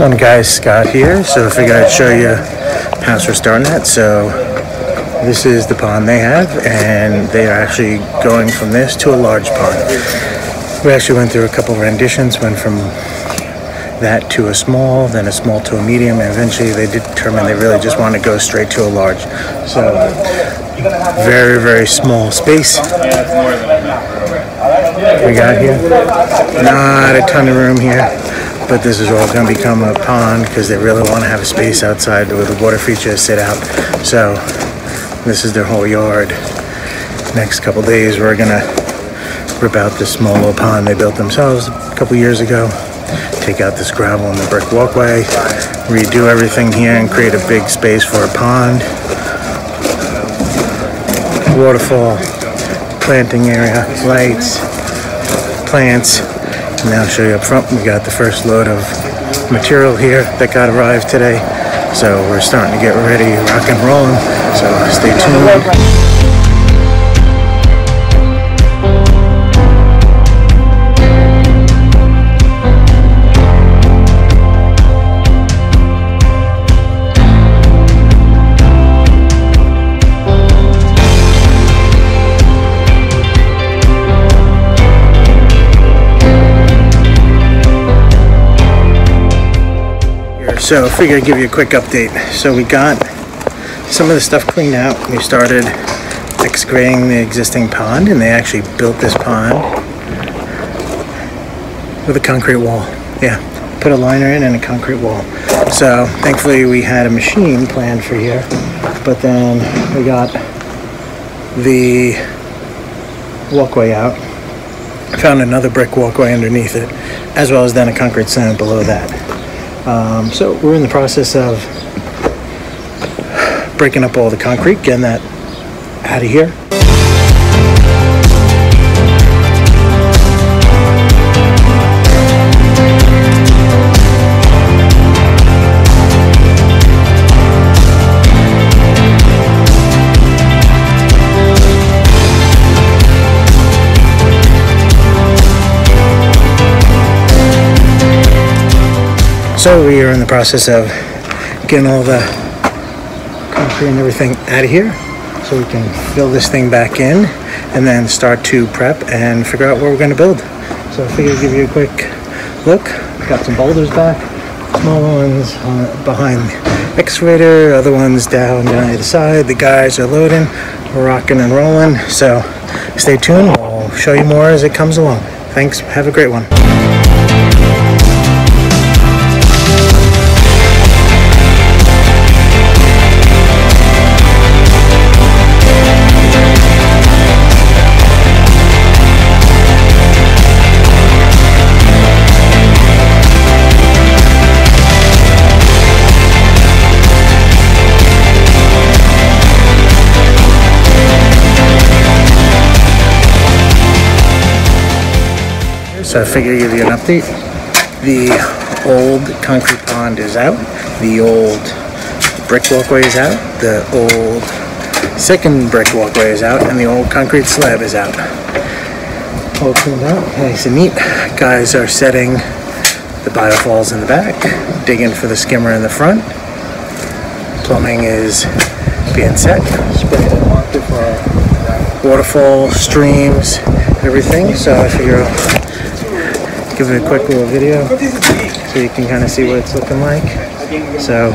Morning guys, Scott here. So I figured I'd show you house we're starting at. So this is the pond they have, and they are actually going from this to a large pond. We actually went through a couple renditions, went from that to a small, then a small to a medium, and eventually they determined they really just want to go straight to a large. So very, very small space we got here. Not a ton of room here, but this is all going to become a pond because they really want to have a space outside where the water features sit out. So this is their whole yard. Next couple days we're going to rip out this small little pond they built themselves a couple years ago, take out this gravel and the brick walkway, redo everything here and create a big space for a pond, waterfall, planting area, lights, plants. And now I'll show you up front, we got the first load of material here that got arrived today. So we're starting to get ready, rock and rolling. So stay tuned. So I figured I'd give you a quick update. So we got some of the stuff cleaned out. We started excavating the existing pond, and they actually built this pond with a concrete wall. Yeah, put a liner in and a concrete wall. So thankfully we had a machine planned for here, but then we got the walkway out. Found another brick walkway underneath it, as well as then a concrete cement below that. So we're in the process of breaking up all the concrete, getting that out of here. So we are in the process of getting all the concrete and everything out of here so we can fill this thing back in and then start to prep and figure out what we're going to build. So I figured I'd give you a quick look. Got some boulders back, small ones behind the excavator, other ones down either side. The guys are loading, we're rocking and rolling. So stay tuned, we'll show you more as it comes along. Thanks, have a great one. So I figured I'd give you an update. The old concrete pond is out. The old brick walkway is out. The old second brick walkway is out. And the old concrete slab is out. All cleaned out. Nice and neat. Guys are setting the biofalls in the back. Digging for the skimmer in the front. Plumbing is being set. Spray the marker for waterfall, streams, everything. So I figure I'll give it a quick little video so you can kind of see what it's looking like. So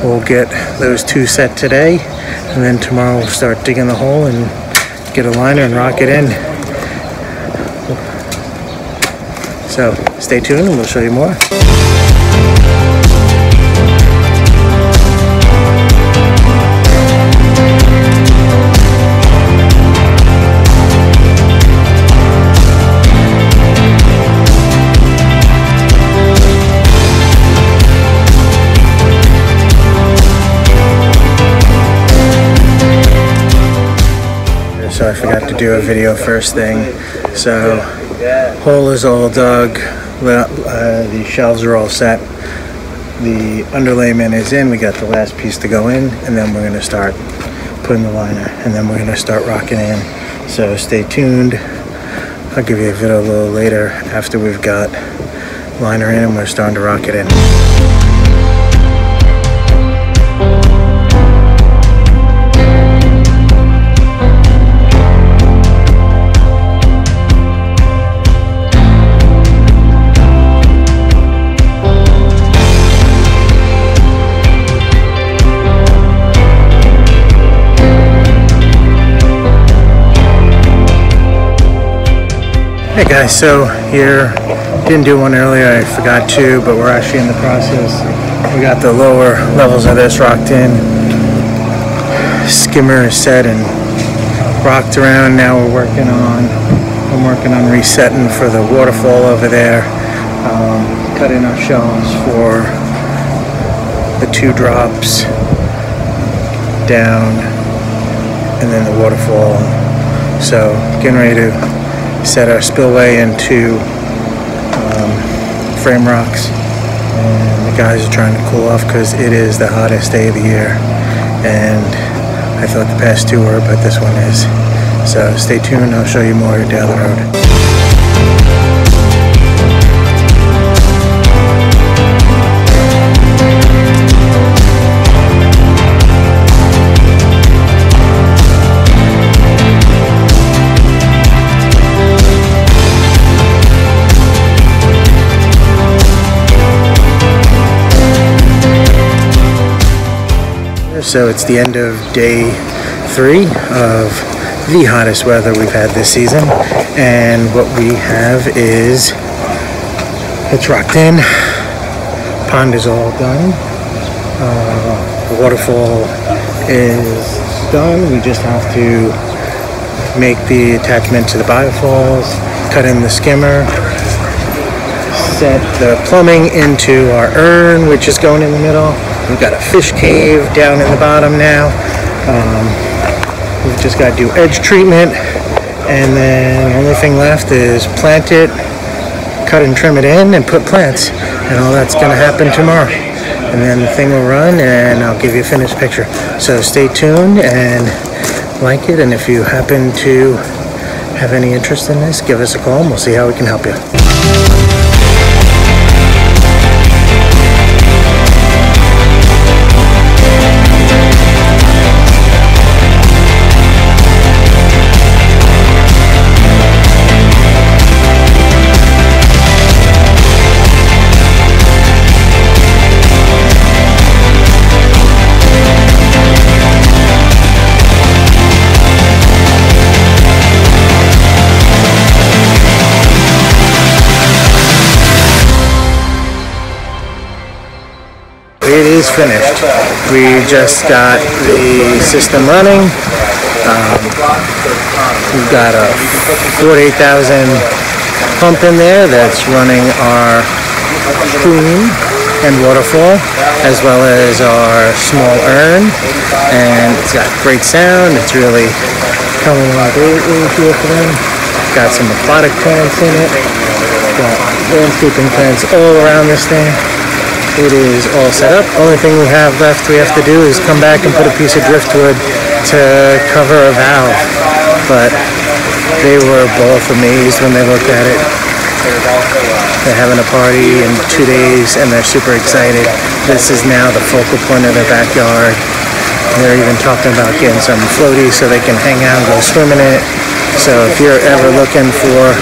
we'll get those two set today, and then tomorrow we'll start digging the hole and get a liner and rock it in. So stay tuned and we'll show you more. So I forgot to do a video first thing. So hole is all dug, the shelves are all set, the underlayment is in, we got the last piece to go in, and then we're going to start putting the liner, and then we're going to start rocking in. So stay tuned. I'll give you a video a little later after we've got liner in, and we're starting to rock it in. Hey guys, so here, didn't do one earlier, I forgot to, but we're actually in the process. We got the lower levels of this rocked in. Skimmer is set and rocked around. Now I'm working on resetting for the waterfall over there. Cutting our shelves for the 2 drops down and then the waterfall. So getting ready to set our spillway into frame rocks, and the guys are trying to cool off because it is the hottest day of the year, and I thought the past 2 were, but this one is. So stay tuned, I'll show you more down the road. So it's the end of day 3 of the hottest weather we've had this season, and what we have is it's rocked in. Pond is all done. The waterfall is done. We just have to make the attachment to the biofalls, cut in the skimmer, set the plumbing into our urn, which is going in the middle. We've got a fish cave down in the bottom now. We've just got to do edge treatment, and then the only thing left is plant it, cut and trim it in, and put plants. And all that's going to happen tomorrow. And then the thing will run, and I'll give you a finished picture. So stay tuned and like it, and if you happen to have any interest in this, give us a call and we'll see how we can help you. It is finished. We just got the system running. We've got a 48,000 pump in there that's running our stream and waterfall, as well as our small urn, and it's got great sound. It's really coming along greatly here for them. Got some aquatic plants in it. Got landscaping plants all around this thing. It is all set up. Only thing we have left we have to do is come back and put a piece of driftwood to cover a valve. But they were both amazed when they looked at it. They're having a party in 2 days and they're super excited. This is now the focal point of their backyard. They're even talking about getting some floaties so they can hang out and go swim in it. So if you're ever looking for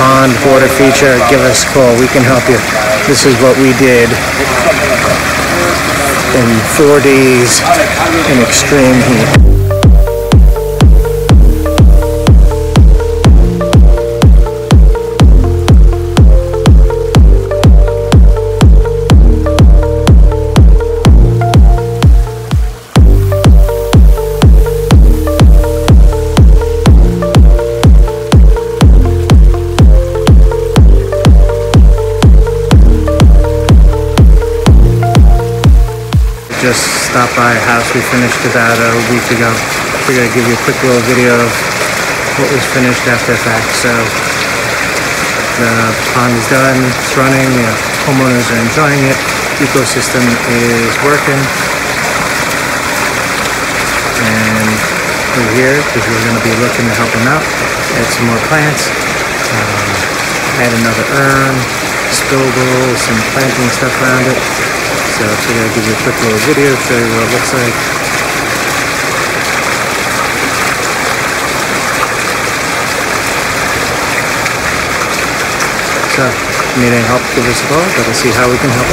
pond water feature, give us a call. We can help you. This is what we did in 4 days in extreme heat. Just stopped by a house we finished about a week ago. Figured I'd give you a quick little video of what was finished after the fact. So the pond is done, it's running, the homeowners are enjoying it, ecosystem is working, and we're here because we're going to be looking to help them out, add some more plants, add another urn, spillable, some planting stuff around it. So I figured I'd give you a quick little video, show you what it looks like. So, if you need any help, give us a call, but we'll see how we can help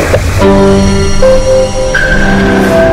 you.